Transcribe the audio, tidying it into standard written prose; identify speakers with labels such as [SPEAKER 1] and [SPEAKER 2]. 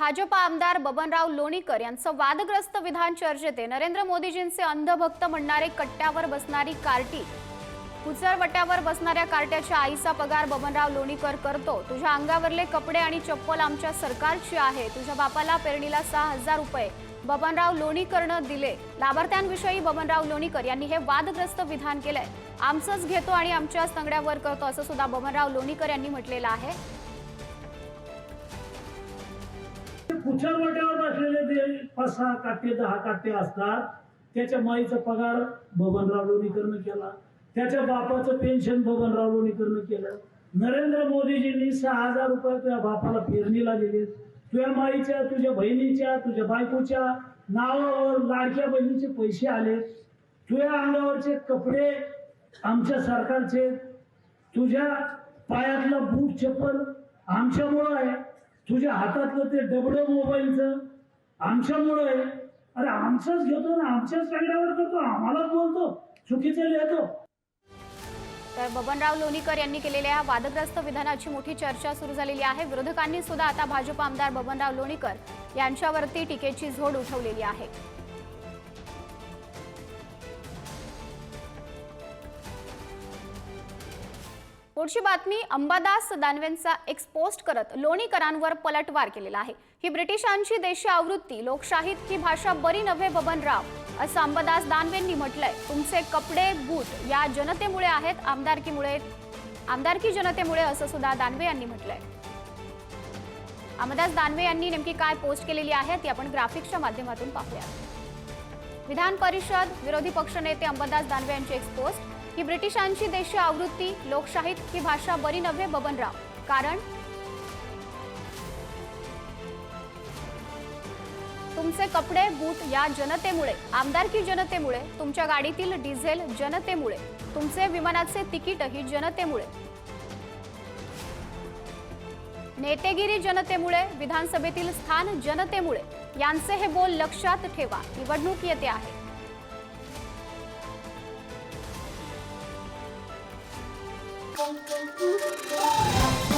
[SPEAKER 1] भाजप आमदार बबनराव लोणीकर यांचं वादग्रस्त विधान चर्चेत आहे। नरेंद्र मोदीजींचे अंधभक्त म्हणणारे कट्ट्यावर बसणारी कार्टी, कुचरवट्यावर बसणाऱ्या कार्ट्याच्या आईचा पगार बबनराव लोणीकर करतो। तुझ्या अंगावरले कपडे आणि चप्पल आमच्या सरकारची आहे। तुझ्या बापाला पेरणीला 6,000 रुपये बबनराव लोणीकरनं दिले। लाभार्थ्यांविषयी बबनराव लोणीकर यांनी हे वादग्रस्त विधान केलंय। आमचंच घेतो आणि आमच्याच तंगड्यावर करतो असं सुद्धा बबनराव लोणीकर यांनी म्हटलेलं आहे।
[SPEAKER 2] कुचरवट्यावर बसलेले ते 5-6 काटे 10 काटे असतात, त्याच्या माईचा पगार बबनराव लोणीकरनं केला, त्याच्या बापाचं पेन्शन बबनराव लोणीकरनं केलं। नरेंद्र मोदीजींनी 6,000 रुपये तुझ्या बापाला पेरणीला दिले। तुझ्या माईच्या, तुझ्या बहिणीच्या, तुझ्या बायकोच्या नावावर लाडक्या बहिणीचे पैसे आले। तुझ्या अंगावरचे कपडे आमच्या सरकारचे, तुझ्या पायातला बूट चप्पल आमच्यामुळं आहे, तुझ्या हातातलं ते डबडं मोबाईलचं आमच्यामुळं आहे। अरे आमचंच घेतो ना, आमच्याच तंगड्यावर करतो, आम्हालाच बोलतो, चुकीचं लिहितो।
[SPEAKER 1] तर बबनराव लोणीकर यांनी केलेल्या या वादग्रस्त विधानाची मोठी चर्चा सुरू झालेली आहे। विरोधकांनी सुद्धा आता भाजप आमदार बबनराव लोणीकर यांच्यावरती टीकेची झोड उठवलेली आहे। पुढची बातमी, अंबादास दानवेंचा एक्सपोस्ट करत लोणीकरांवर पलटवार केलेला आहे। ही ब्रिटिशांची देशी आवृत्ती, लोकशाहीत ही भाषा बरी नव्हे बबनराव, असं अंबादास दानवेंनी म्हटलंय। तुमचे कपडे बूट या जनतेमुळे आहेत, आमदारकी जनतेमुळे, असं सुद्धा दानवे यांनी म्हटलंय। अंबादास दानवे यांनी नेमकी काय पोस्ट केलेली आहे ती आपण ग्राफिक्सच्या माध्यमातून पाहूया। विधान परिषद विरोधी पक्षनेते अंबादास दानवे यांची एक्सपोस्ट, ही ब्रिटिशांची देशी आवृत्ती, लोकशाहीत ही भाषा बरी नव्हे बबनराव, कारण तुमचे कपडे बूट या जनतेमुळे, आमदारकी जनतेमुळे, तुमच्या गाडीतील डिझेल जनतेमुळे, तुमचे विमानाचे तिकीट ही जनतेमुळे, नेतेगिरी जनतेमुळे, विधानसभेतील स्थान जनतेमुळे, यांचे हे बोल लक्षात ठेवा, निवडणूक येते आहे।
[SPEAKER 3] Thank you.